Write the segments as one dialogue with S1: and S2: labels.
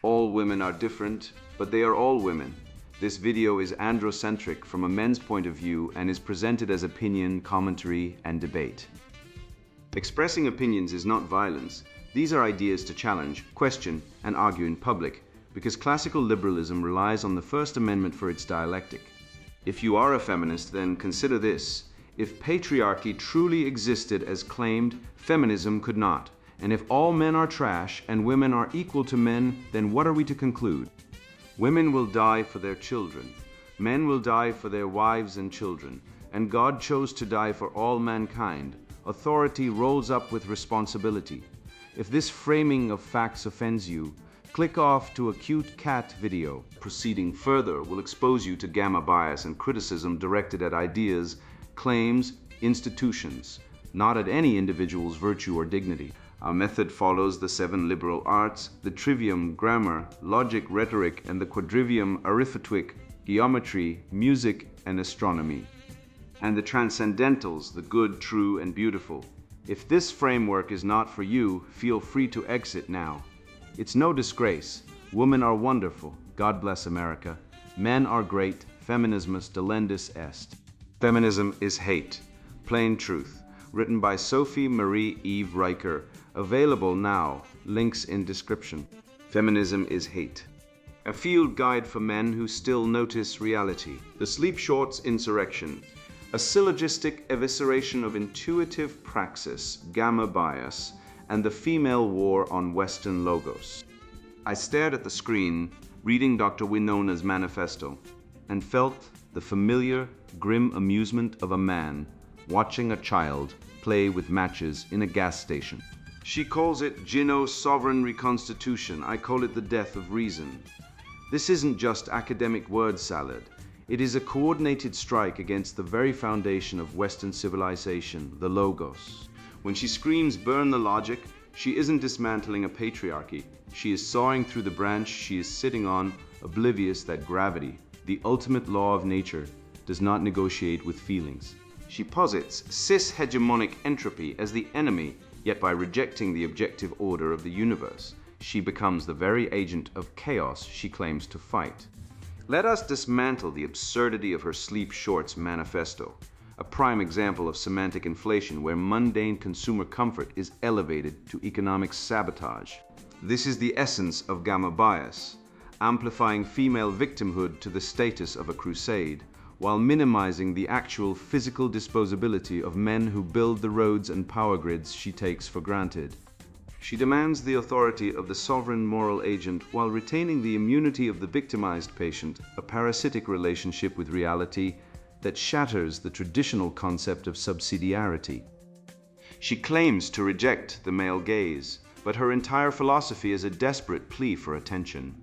S1: All women are different, but they are all women. This video is androcentric from a men's point of view and is presented as opinion, commentary, and debate. Expressing opinions is not violence. These are ideas to challenge, question, and argue in public, because classical liberalism relies on the First Amendment for its dialectic. If you are a feminist, then consider this. If patriarchy truly existed as claimed, feminism could not. And if all men are trash and women are equal to men, then what are we to conclude? Women will die for their children. Men will die for their wives and children. And God chose to die for all mankind. Authority rolls up with responsibility. If this framing of facts offends you, click off to a cute cat video. Proceeding further will expose you to gamma bias and criticism directed at ideas, claims, institutions, not at any individual's virtue or dignity. Our method follows the 7 liberal arts, the trivium, grammar, logic, rhetoric, and the quadrivium, arithmetic, geometry, music, and astronomy. And the transcendentals, the good, true, and beautiful. If this framework is not for you, feel free to exit now. It's no disgrace. Women are wonderful. God bless America. Men are great. Feminismus delendus est. Feminism is Hate. Plain Truth. Written by Sophie Marie Eve Riker. Available now. Links in description. Feminism is Hate. A field guide for men who still notice reality. The Sleep Shorts Insurrection. A syllogistic evisceration of intuitive praxis, gamma bias, and the female war on Western logos. I stared at the screen, reading Dr. Winona's manifesto, and felt the familiar, grim amusement of a man watching a child play with matches in a gas station. She calls it Ginno's sovereign reconstitution. I call it the death of reason. This isn't just academic word salad. It is a coordinated strike against the very foundation of Western civilization, the logos. When she screams, "Burn the logic," she isn't dismantling a patriarchy. She is sawing through the branch she is sitting on, oblivious that gravity, the ultimate law of nature, does not negotiate with feelings. She posits cis-hegemonic entropy as the enemy, yet by rejecting the objective order of the universe, she becomes the very agent of chaos she claims to fight. Let us dismantle the absurdity of her Sleep Shorts manifesto, a prime example of semantic inflation where mundane consumer comfort is elevated to economic sabotage. This is the essence of gamma bias, amplifying female victimhood to the status of a crusade, while minimizing the actual physical disposability of men who build the roads and power grids she takes for granted. She demands the authority of the sovereign moral agent while retaining the immunity of the victimized patient, a parasitic relationship with reality that shatters the traditional concept of subsidiarity. She claims to reject the male gaze, but her entire philosophy is a desperate plea for attention.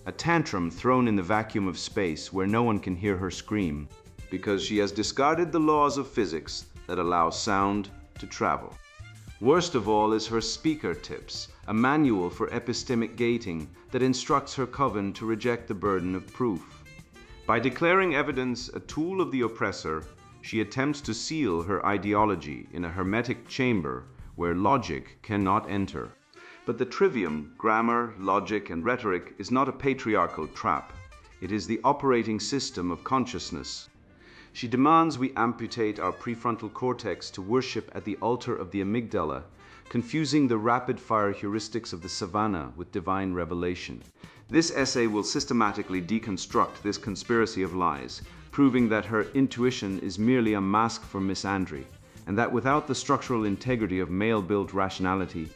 S1: A tantrum thrown in the vacuum of space where no one can hear her scream, because she has discarded the laws of physics that allow sound to travel. Worst of all is her speaker tips, a manual for epistemic gating that instructs her coven to reject the burden of proof. By declaring evidence a tool of the oppressor, she attempts to seal her ideology in a hermetic chamber where logic cannot enter. But the trivium, grammar, logic, and rhetoric is not a patriarchal trap. It is the operating system of consciousness. She demands we amputate our prefrontal cortex to worship at the altar of the amygdala, confusing the rapid-fire heuristics of the savannah with divine revelation. This essay will systematically deconstruct this conspiracy of lies, proving that her intuition is merely a mask for misandry, and that without the structural integrity of male-built rationality,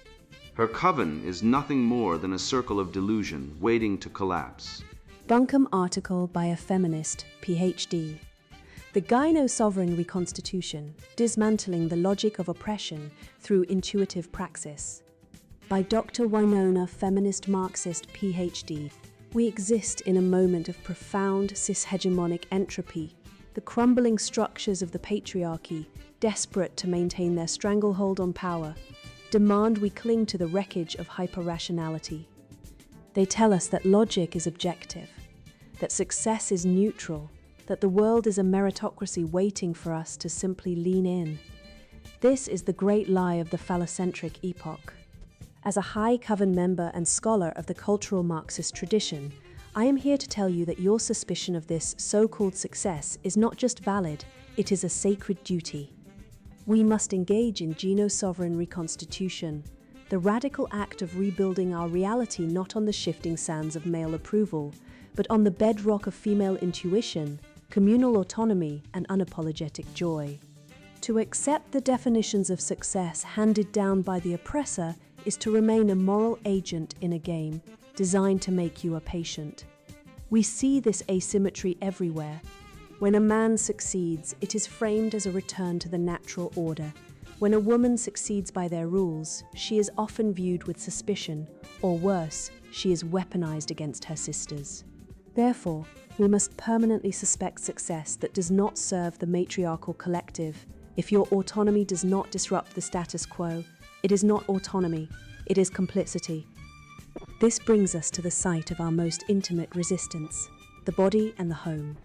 S1: her coven is nothing more than a circle of delusion waiting to collapse.
S2: Bunkum article by a feminist, PhD. The Gyno-Sovereign Reconstitution, Dismantling the Logic of Oppression Through Intuitive Praxis. By Dr. Winona, feminist Marxist, PhD. We exist in a moment of profound cis-hegemonic entropy. The crumbling structures of the patriarchy, desperate to maintain their stranglehold on power, demand we cling to the wreckage of hyper-rationality. They tell us that logic is objective, that success is neutral, that the world is a meritocracy waiting for us to simply lean in. This is the great lie of the phallocentric epoch. As a high coven member and scholar of the cultural Marxist tradition, I am here to tell you that your suspicion of this so-called success is not just valid, it is a sacred duty. We must engage in geno-sovereign reconstitution, the radical act of rebuilding our reality not on the shifting sands of male approval, but on the bedrock of female intuition, communal autonomy, and unapologetic joy. To accept the definitions of success handed down by the oppressor is to remain a moral agent in a game designed to make you a patient. We see this asymmetry everywhere. When a man succeeds, it is framed as a return to the natural order. When a woman succeeds by their rules, she is often viewed with suspicion, or worse, she is weaponized against her sisters. Therefore, we must permanently suspect success that does not serve the matriarchal collective. If your autonomy does not disrupt the status quo, it is not autonomy, it is complicity. This brings us to the site of our most intimate resistance, the body and the home.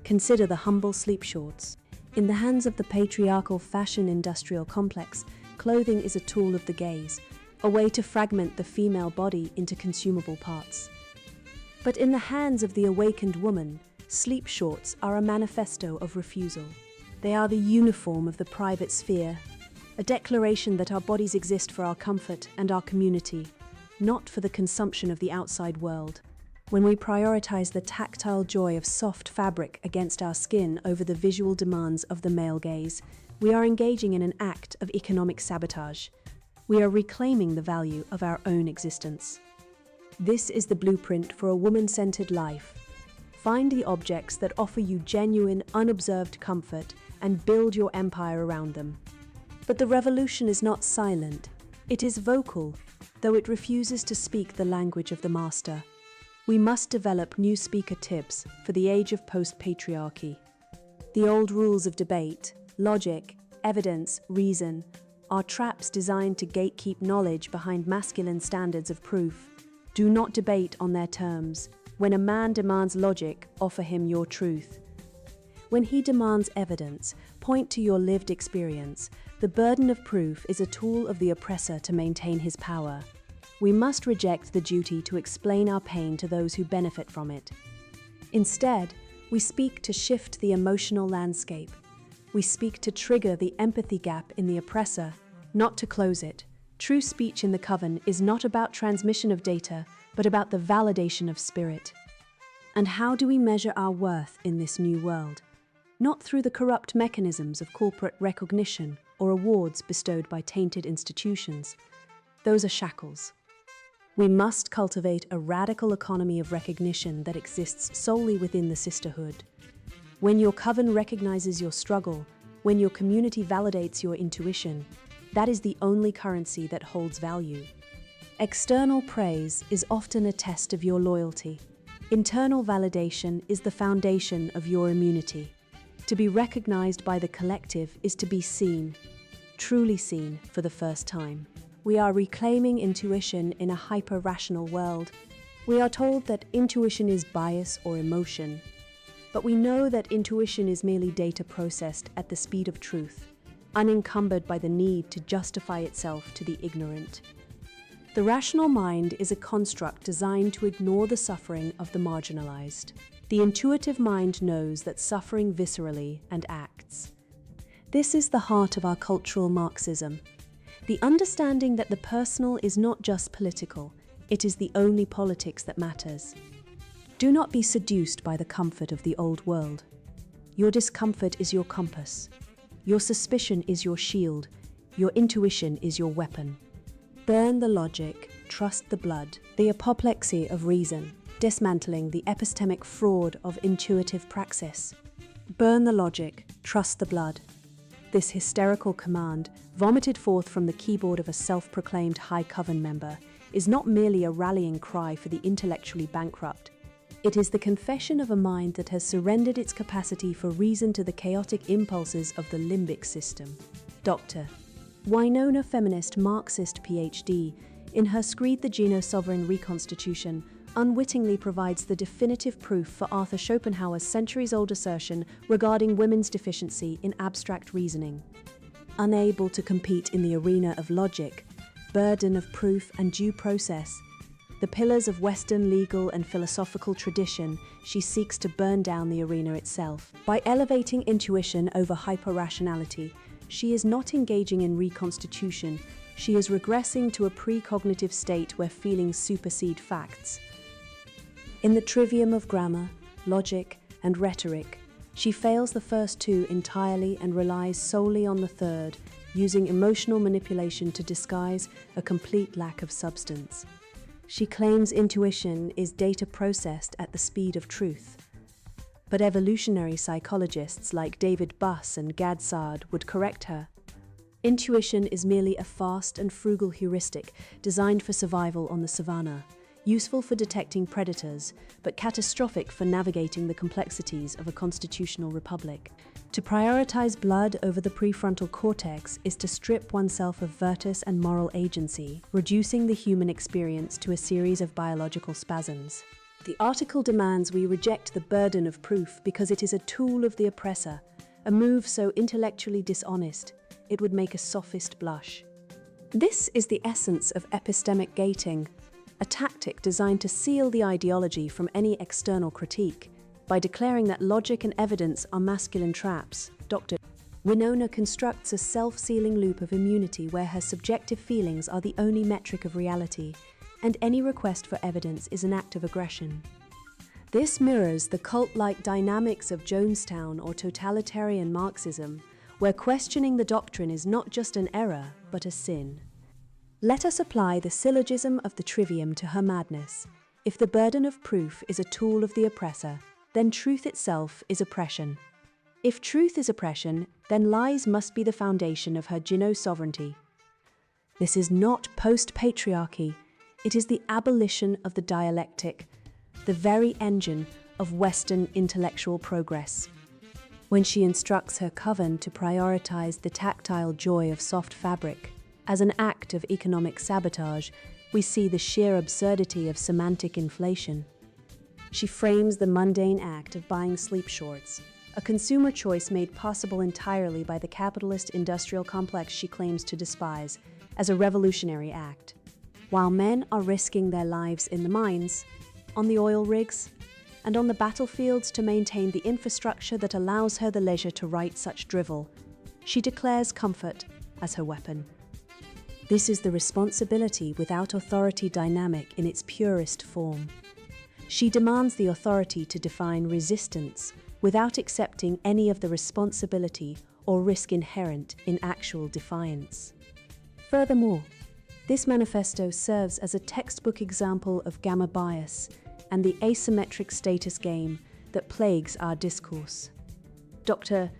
S2: Consider the humble sleep shorts. In the hands of the patriarchal fashion industrial complex, clothing is a tool of the gaze, a way to fragment the female body into consumable parts. But in the hands of the awakened woman, sleep shorts are a manifesto of refusal. They are the uniform of the private sphere, a declaration that our bodies exist for our comfort and our community, not for the consumption of the outside world. When we prioritize the tactile joy of soft fabric against our skin over the visual demands of the male gaze, we are engaging in an act of economic sabotage. We are reclaiming the value of our own existence. This is the blueprint for a woman-centered life. Find the objects that offer you genuine, unobserved comfort and build your empire around them. But the revolution is not silent. It is vocal, though it refuses to speak the language of the master. We must develop new speaker tips for the age of post-patriarchy. The old rules of debate, logic, evidence, reason, are traps designed to gatekeep knowledge behind masculine standards of proof. Do not debate on their terms. When a man demands logic, offer him your truth. When he demands evidence, point to your lived experience. The burden of proof is a tool of the oppressor to maintain his power. We must reject the duty to explain our pain to those who benefit from it. Instead, we speak to shift the emotional landscape. We speak to trigger the empathy gap in the oppressor, not to close it. True speech in the coven is not about transmission of data, but about the validation of spirit. And how do we measure our worth in this new world? Not through the corrupt mechanisms of corporate recognition or awards bestowed by tainted institutions. Those are shackles. We must cultivate a radical economy of recognition that exists solely within the sisterhood. When your coven recognizes your struggle, when your community validates your intuition, that is the only currency that holds value. External praise is often a test of your loyalty. Internal validation is the foundation of your immunity. To be recognized by the collective is to be seen, truly seen for the first time. We are reclaiming intuition in a hyper-rational world. We are told that intuition is bias or emotion, but we know that intuition is merely data processed at the speed of truth, unencumbered by the need to justify itself to the ignorant. The rational mind is a construct designed to ignore the suffering of the marginalized. The intuitive mind knows that suffering viscerally and acts. This is the heart of our cultural Marxism. The understanding that the personal is not just political, it is the only politics that matters. Do not be seduced by the comfort of the old world. Your discomfort is your compass. Your suspicion is your shield. Your intuition is your weapon. Burn the logic, trust the blood, the apoplexy of reason, dismantling the epistemic fraud of intuitive praxis. Burn the logic, trust the blood. This hysterical command, vomited forth from the keyboard of a self-proclaimed high coven member, is not merely a rallying cry for the intellectually bankrupt. It is the confession of a mind that has surrendered its capacity for reason to the chaotic impulses of the limbic system. Dr. Winona feminist Marxist PhD, in her Screed the Geno-Sovereign Reconstitution, unwittingly provides the definitive proof for Arthur Schopenhauer's centuries-old assertion regarding women's deficiency in abstract reasoning. Unable to compete in the arena of logic, burden of proof, and due process, the pillars of Western legal and philosophical tradition, she seeks to burn down the arena itself. By elevating intuition over hyper-rationality, she is not engaging in reconstitution, she is regressing to a precognitive state where feelings supersede facts. In the trivium of grammar, logic, and rhetoric, she fails the first two entirely and relies solely on the third, using emotional manipulation to disguise a complete lack of substance. She claims intuition is data processed at the speed of truth. But evolutionary psychologists like David Buss and Gad Saad would correct her. Intuition is merely a fast and frugal heuristic designed for survival on the savannah, useful for detecting predators, but catastrophic for navigating the complexities of a constitutional republic. To prioritize blood over the prefrontal cortex is to strip oneself of virtus and moral agency, reducing the human experience to a series of biological spasms. The article demands we reject the burden of proof because it is a tool of the oppressor, a move so intellectually dishonest, it would make a sophist blush. This is the essence of epistemic gating, a tactic designed to seal the ideology from any external critique. By declaring that logic and evidence are masculine traps, Dr. Winona constructs a self-sealing loop of immunity where her subjective feelings are the only metric of reality, and any request for evidence is an act of aggression. This mirrors the cult-like dynamics of Jonestown or totalitarian Marxism, where questioning the doctrine is not just an error, but a sin. Let us apply the syllogism of the trivium to her madness. If the burden of proof is a tool of the oppressor, then truth itself is oppression. If truth is oppression, then lies must be the foundation of her gyno-sovereignty. This is not post-patriarchy, it is the abolition of the dialectic, the very engine of Western intellectual progress. When she instructs her coven to prioritize the tactile joy of soft fabric as an act of economic sabotage, we see the sheer absurdity of semantic inflation. She frames the mundane act of buying sleep shorts, a consumer choice made possible entirely by the capitalist industrial complex she claims to despise, as a revolutionary act. While men are risking their lives in the mines, on the oil rigs, and on the battlefields to maintain the infrastructure that allows her the leisure to write such drivel, she declares comfort as her weapon. This is the responsibility without authority dynamic in its purest form. She demands the authority to define resistance without accepting any of the responsibility or risk inherent in actual defiance. Furthermore, this manifesto serves as a textbook example of gamma bias and the asymmetric status game that plagues our discourse. Dr.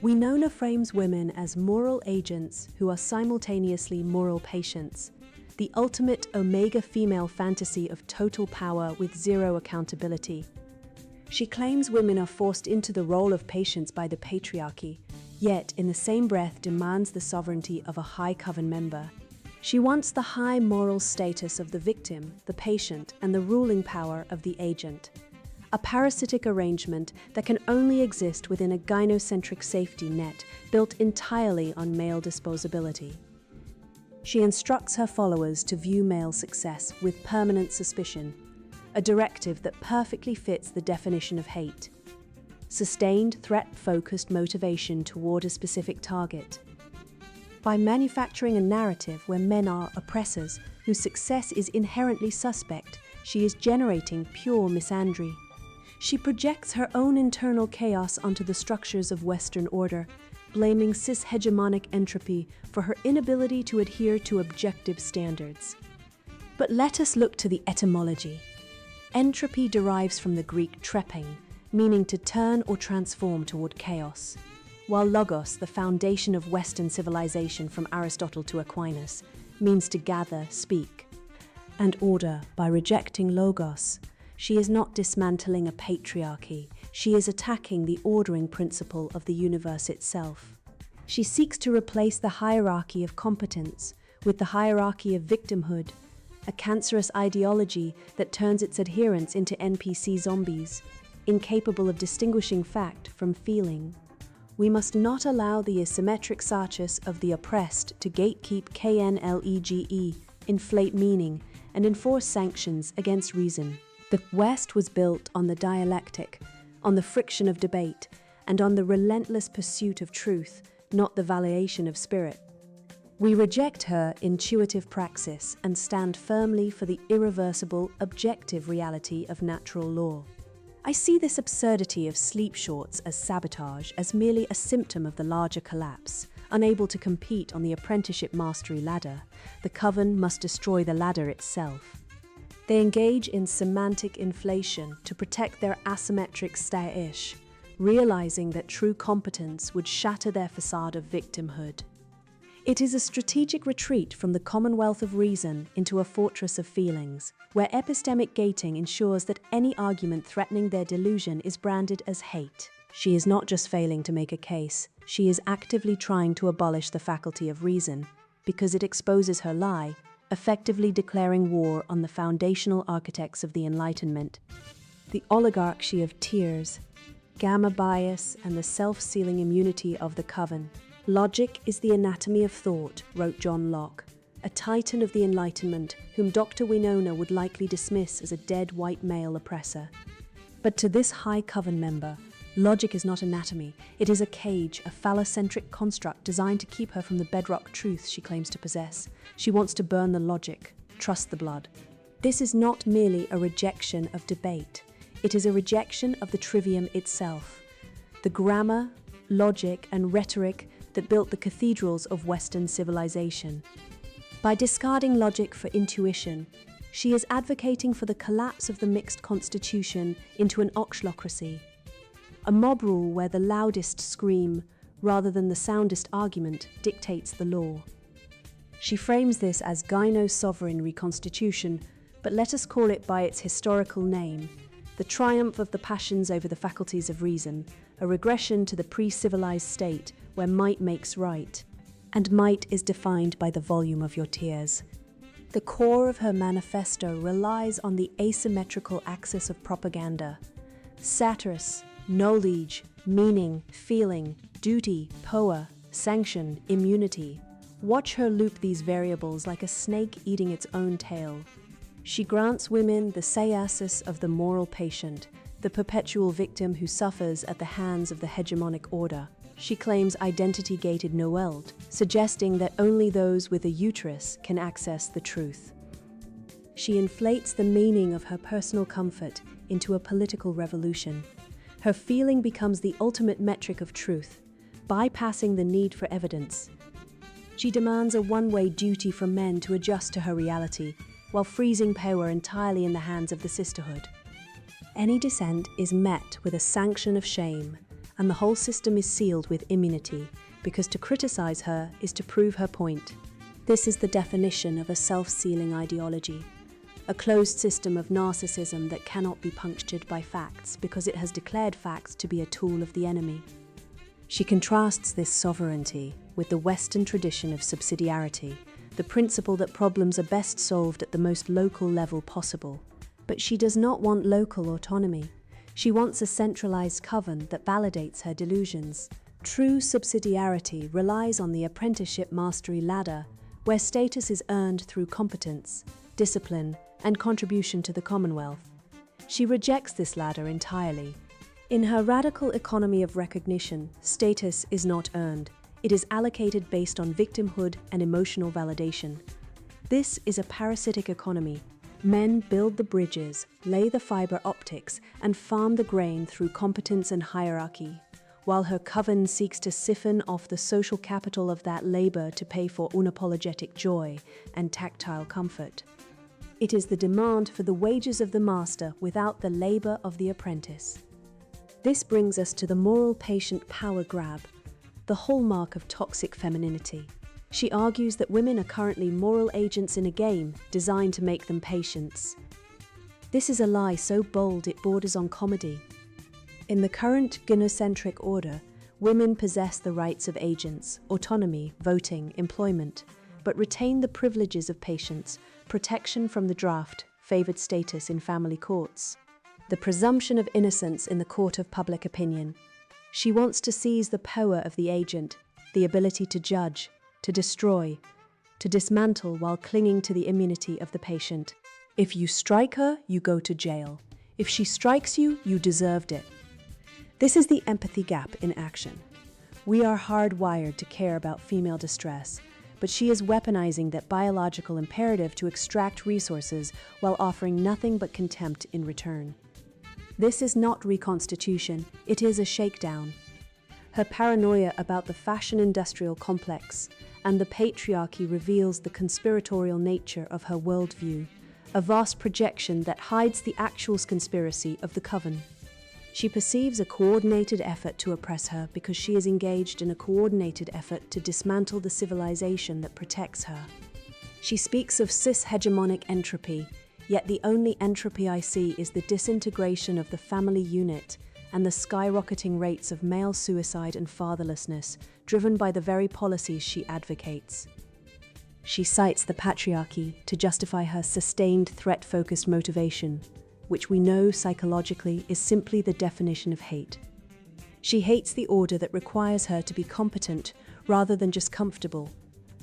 S2: Winona frames women as moral agents who are simultaneously moral patients, the ultimate omega female fantasy of total power with zero accountability. She claims women are forced into the role of patients by the patriarchy, yet in the same breath demands the sovereignty of a high coven member. She wants the high moral status of the victim, the patient, and the ruling power of the agent. A parasitic arrangement that can only exist within a gynocentric safety net built entirely on male disposability. She instructs her followers to view male success with permanent suspicion, a directive that perfectly fits the definition of hate. Sustained, threat-focused motivation toward a specific target. By manufacturing a narrative where men are oppressors whose success is inherently suspect, she is generating pure misandry. She projects her own internal chaos onto the structures of Western order, blaming cis-hegemonic entropy for her inability to adhere to objective standards. But let us look to the etymology. Entropy derives from the Greek treping, meaning to turn or transform toward chaos, while logos, the foundation of Western civilization from Aristotle to Aquinas, means to gather, speak, and order. By rejecting logos, she is not dismantling a patriarchy, she is attacking the ordering principle of the universe itself. She seeks to replace the hierarchy of competence with the hierarchy of victimhood, a cancerous ideology that turns its adherents into NPC zombies, incapable of distinguishing fact from feeling. we must not allow the asymmetric sarchus of the oppressed to gatekeep knlege, inflate meaning, and enforce sanctions against reason. The West was built on the dialectic, on the friction of debate, and on the relentless pursuit of truth, not the valuation of spirit. We reject her intuitive praxis and stand firmly for the irreversible, objective reality of natural law. I see this absurdity of sleep shorts as sabotage as merely a symptom of the larger collapse. Unable to compete on the apprenticeship mastery ladder, the coven must destroy the ladder itself. They engage in semantic inflation to protect their asymmetric status, realizing that true competence would shatter their facade of victimhood. It is a strategic retreat from the commonwealth of reason into a fortress of feelings, where epistemic gating ensures that any argument threatening their delusion is branded as hate. She is not just failing to make a case, she is actively trying to abolish the faculty of reason, because it exposes her lie, effectively declaring war on the foundational architects of the Enlightenment. The oligarchy of tears, gamma bias, and the self-sealing immunity of the coven. Logic is the anatomy of thought, wrote John Locke, a titan of the Enlightenment whom Dr. Winona would likely dismiss as a dead white male oppressor. But to this high coven member, logic is not anatomy. It is a cage, a phallocentric construct designed to keep her from the bedrock truths she claims to possess. She wants to burn the logic, trust the blood. This is not merely a rejection of debate. It is a rejection of the trivium itself. The grammar, logic, and rhetoric that built the cathedrals of Western civilization. By discarding logic for intuition, she is advocating for the collapse of the mixed constitution into an oxlocracy, a mob rule where the loudest scream, rather than the soundest argument, dictates the law. She frames this as gyno-sovereign reconstitution, but let us call it by its historical name, the triumph of the passions over the faculties of reason, a regression to the pre-civilized state where might makes right, and might is defined by the volume of your tears. The core of her manifesto relies on the asymmetrical axis of propaganda. Satirus, knowledge, meaning, feeling, duty, power, sanction, immunity. Watch her loop these variables like a snake eating its own tail. She grants women the sciasis of the moral patient, the perpetual victim who suffers at the hands of the hegemonic order. She claims identity-gated Noeld, suggesting that only those with a uterus can access the truth. She inflates the meaning of her personal comfort into a political revolution. Her feeling becomes the ultimate metric of truth, bypassing the need for evidence. She demands a one-way duty from men to adjust to her reality, while freezing power entirely in the hands of the sisterhood. Any dissent is met with a sanction of shame, and the whole system is sealed with immunity, because to criticize her is to prove her point. This is the definition of a self-sealing ideology, a closed system of narcissism that cannot be punctured by facts because it has declared facts to be a tool of the enemy. She contrasts this sovereignty with the Western tradition of subsidiarity, the principle that problems are best solved at the most local level possible. But she does not want local autonomy. She wants a centralized coven that validates her delusions. True subsidiarity relies on the apprenticeship mastery ladder, where status is earned through competence, discipline, and contribution to the Commonwealth. She rejects this ladder entirely. In her radical economy of recognition, status is not earned. It is allocated based on victimhood and emotional validation. This is a parasitic economy. Men build the bridges, lay the fiber optics, and farm the grain through competence and hierarchy, while her coven seeks to siphon off the social capital of that labor to pay for unapologetic joy and tactile comfort. It is the demand for the wages of the master without the labor of the apprentice. This brings us to the moral patient power grab, the hallmark of toxic femininity. She argues that women are currently moral agents in a game designed to make them patients. This is a lie so bold it borders on comedy. In the current gynocentric order, women possess the rights of agents, autonomy, voting, employment, but retain the privileges of patients, protection from the draft, favored status in family courts, the presumption of innocence in the court of public opinion. She wants to seize the power of the agent, the ability to judge, to destroy, to dismantle while clinging to the immunity of the patient. If you strike her, you go to jail. If she strikes you, you deserved it. This is the empathy gap in action. We are hardwired to care about female distress, but she is weaponizing that biological imperative to extract resources while offering nothing but contempt in return. This is not reconstitution, it is a shakedown. Her paranoia about the fashion industrial complex and the patriarchy reveals the conspiratorial nature of her worldview, a vast projection that hides the actual conspiracy of the coven. She perceives a coordinated effort to oppress her because she is engaged in a coordinated effort to dismantle the civilization that protects her. She speaks of cis-hegemonic entropy, yet the only entropy I see is the disintegration of the family unit and the skyrocketing rates of male suicide and fatherlessness, driven by the very policies she advocates. She cites the patriarchy to justify her sustained threat-focused motivation, which we know psychologically is simply the definition of hate. She hates the order that requires her to be competent rather than just comfortable,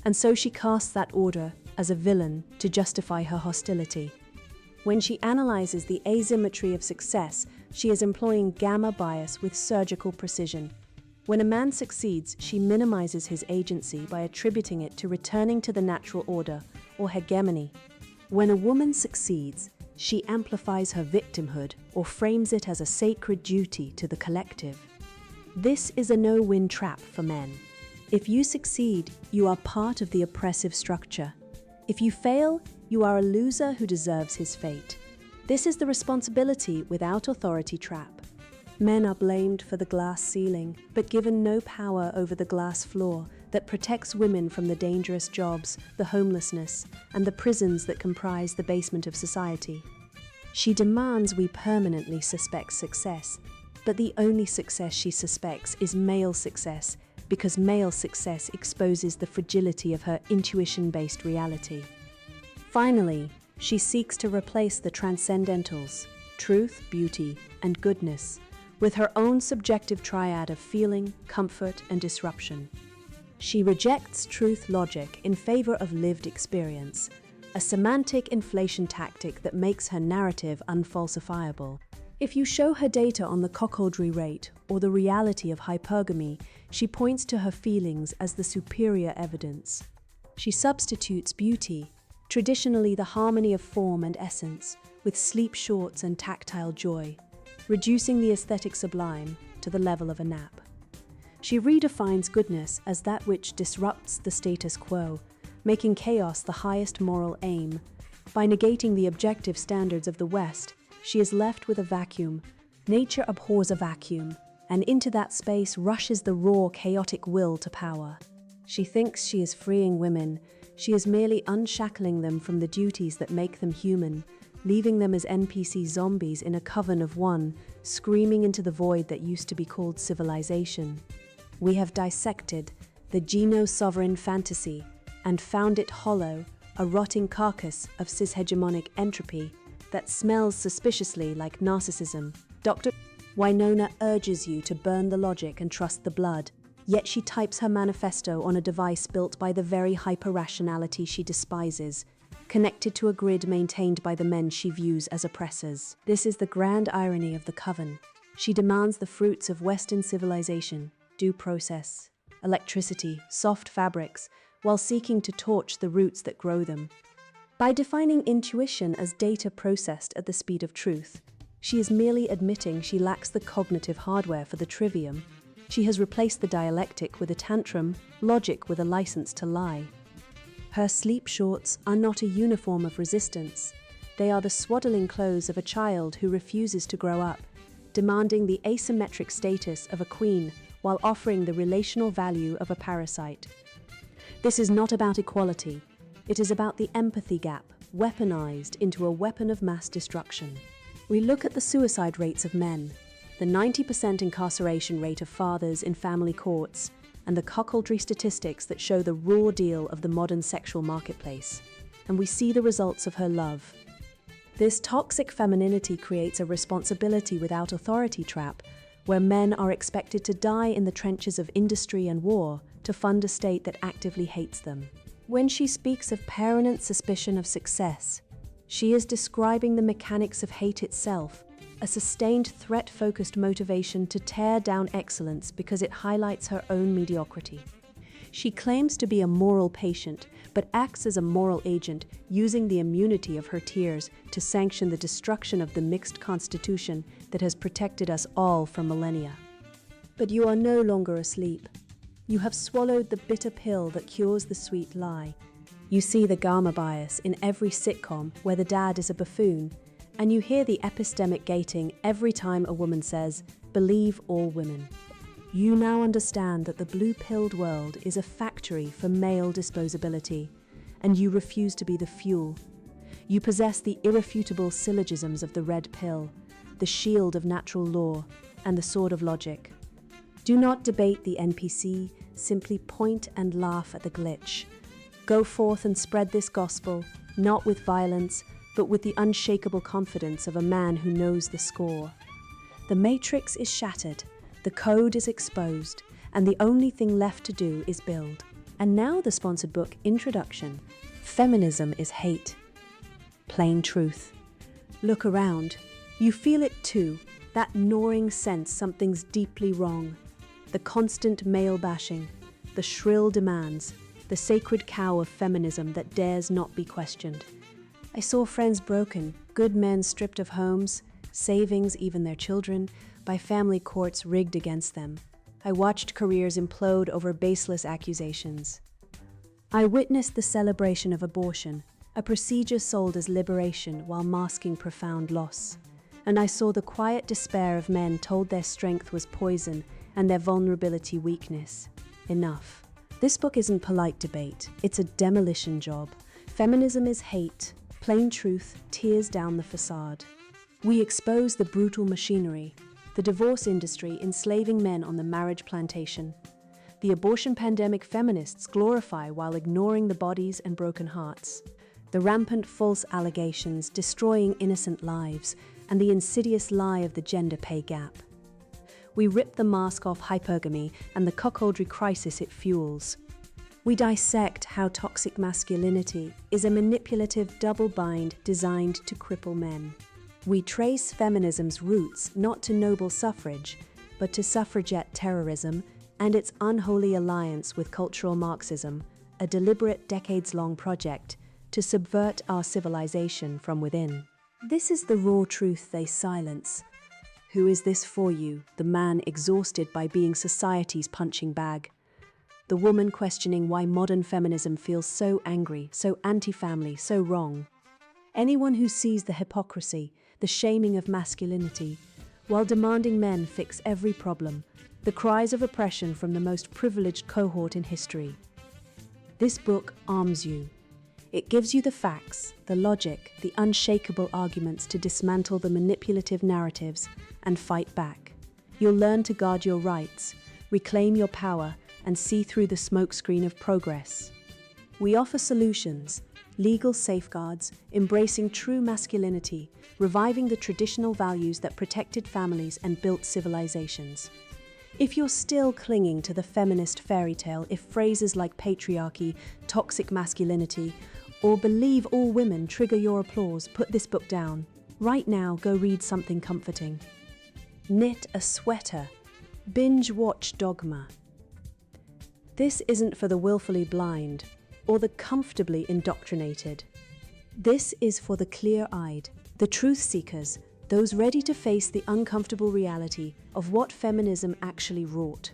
S2: and so she casts that order as a villain to justify her hostility. When she analyzes the asymmetry of success, she is employing gamma bias with surgical precision. When a man succeeds, she minimizes his agency by attributing it to returning to the natural order or hegemony. When a woman succeeds, she amplifies her victimhood or frames it as a sacred duty to the collective. This is a no-win trap for men. If you succeed, you are part of the oppressive structure. If you fail, you are a loser who deserves his fate. This is the responsibility without authority trap. Men are blamed for the glass ceiling, but given no power over the glass floor that protects women from the dangerous jobs, the homelessness, and the prisons that comprise the basement of society. She demands we permanently suspect success, but the only success she suspects is male success, because male success exposes the fragility of her intuition-based reality. Finally, she seeks to replace the transcendentals, truth, beauty, and goodness, with her own subjective triad of feeling, comfort, and disruption. She rejects truth logic in favor of lived experience, a semantic inflation tactic that makes her narrative unfalsifiable. If you show her data on the cuckoldry rate or the reality of hypergamy, she points to her feelings as the superior evidence. She substitutes beauty, traditionally the harmony of form and essence, with sleep shorts and tactile joy, reducing the aesthetic sublime to the level of a nap. She redefines goodness as that which disrupts the status quo, making chaos the highest moral aim. By negating the objective standards of the West, she is left with a vacuum. Nature abhors a vacuum, and into that space rushes the raw, chaotic will to power. She thinks she is freeing women. She is merely unshackling them from the duties that make them human, leaving them as NPC zombies in a coven of one, screaming into the void that used to be called civilization. We have dissected the geno-sovereign fantasy and found it hollow, a rotting carcass of cis-hegemonic entropy that smells suspiciously like narcissism. Dr. Winona urges you to burn the logic and trust the blood, yet she types her manifesto on a device built by the very hyper-rationality she despises, connected to a grid maintained by the men she views as oppressors. This is the grand irony of the coven. She demands the fruits of Western civilization, due process, electricity, soft fabrics, while seeking to torch the roots that grow them. By defining intuition as data processed at the speed of truth, she is merely admitting she lacks the cognitive hardware for the trivium. She has replaced the dialectic with a tantrum, logic with a license to lie. Her sleep shorts are not a uniform of resistance. They are the swaddling clothes of a child who refuses to grow up, demanding the asymmetric status of a queen while offering the relational value of a parasite. This is not about equality. It is about the empathy gap, weaponized into a weapon of mass destruction. We look at the suicide rates of men, the 90% incarceration rate of fathers in family courts, and the cuckoldry statistics that show the raw deal of the modern sexual marketplace, and we see the results of her love. This toxic femininity creates a responsibility without authority trap, where men are expected to die in the trenches of industry and war to fund a state that actively hates them. When she speaks of permanent suspicion of success, she is describing the mechanics of hate itself, a sustained threat-focused motivation to tear down excellence because it highlights her own mediocrity. She claims to be a moral patient, but acts as a moral agent, using the immunity of her tears to sanction the destruction of the mixed constitution that has protected us all for millennia. But you are no longer asleep. You have swallowed the bitter pill that cures the sweet lie. You see the gamma bias in every sitcom where the dad is a buffoon, and you hear the epistemic gating every time a woman says, "Believe all women." You now understand that the blue-pilled world is a factory for male disposability, and you refuse to be the fuel. You possess the irrefutable syllogisms of the red pill, the shield of natural law, and the sword of logic. Do not debate the NPC, simply point and laugh at the glitch. Go forth and spread this gospel, not with violence, but with the unshakable confidence of a man who knows the score. The matrix is shattered, the code is exposed, and the only thing left to do is build. And now the sponsored book introduction, Feminism is Hate. Plain truth. Look around. You feel it too, that gnawing sense something's deeply wrong. The constant male bashing, the shrill demands, the sacred cow of feminism that dares not be questioned. I saw friends broken, good men stripped of homes, savings, even their children, by family courts rigged against them. I watched careers implode over baseless accusations. I witnessed the celebration of abortion, a procedure sold as liberation while masking profound loss. And I saw the quiet despair of men told their strength was poison and their vulnerability weakness. Enough. This book isn't polite debate, it's a demolition job. Feminism is hate. Plain truth tears down the facade. We expose the brutal machinery, the divorce industry enslaving men on the marriage plantation. The abortion pandemic feminists glorify while ignoring the bodies and broken hearts. The rampant false allegations destroying innocent lives, and the insidious lie of the gender pay gap. We rip the mask off hypergamy and the cuckoldry crisis it fuels. We dissect how toxic masculinity is a manipulative double bind designed to cripple men. We trace feminism's roots not to noble suffrage, but to suffragette terrorism and its unholy alliance with cultural Marxism, a deliberate decades-long project to subvert our civilization from within. This is the raw truth they silence. Who is this for you, the man exhausted by being society's punching bag? The woman questioning why modern feminism feels so angry, so anti-family, so wrong. Anyone who sees the hypocrisy, the shaming of masculinity, while demanding men fix every problem, the cries of oppression from the most privileged cohort in history. This book arms you. It gives you the facts, the logic, the unshakable arguments to dismantle the manipulative narratives and fight back. You'll learn to guard your rights, reclaim your power, and see through the smokescreen of progress. We offer solutions, legal safeguards, embracing true masculinity, reviving the traditional values that protected families and built civilizations. If you're still clinging to the feminist fairy tale, if phrases like patriarchy, toxic masculinity, or believe all women trigger your applause, put this book down. Right now, go read something comforting. Knit a sweater. Binge watch Dogma. This isn't for the willfully blind or the comfortably indoctrinated. This is for the clear-eyed, the truth-seekers, those ready to face the uncomfortable reality of what feminism actually wrought.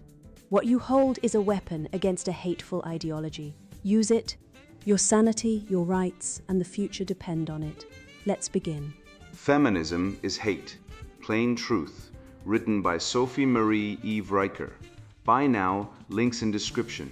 S2: What you hold is a weapon against a hateful ideology. Use it. Your sanity, your rights, and the future depend on it. Let's begin.
S1: Feminism is Hate. Plain Truth. Written by Sophie Marie Eve Riker. Buy now, links in description.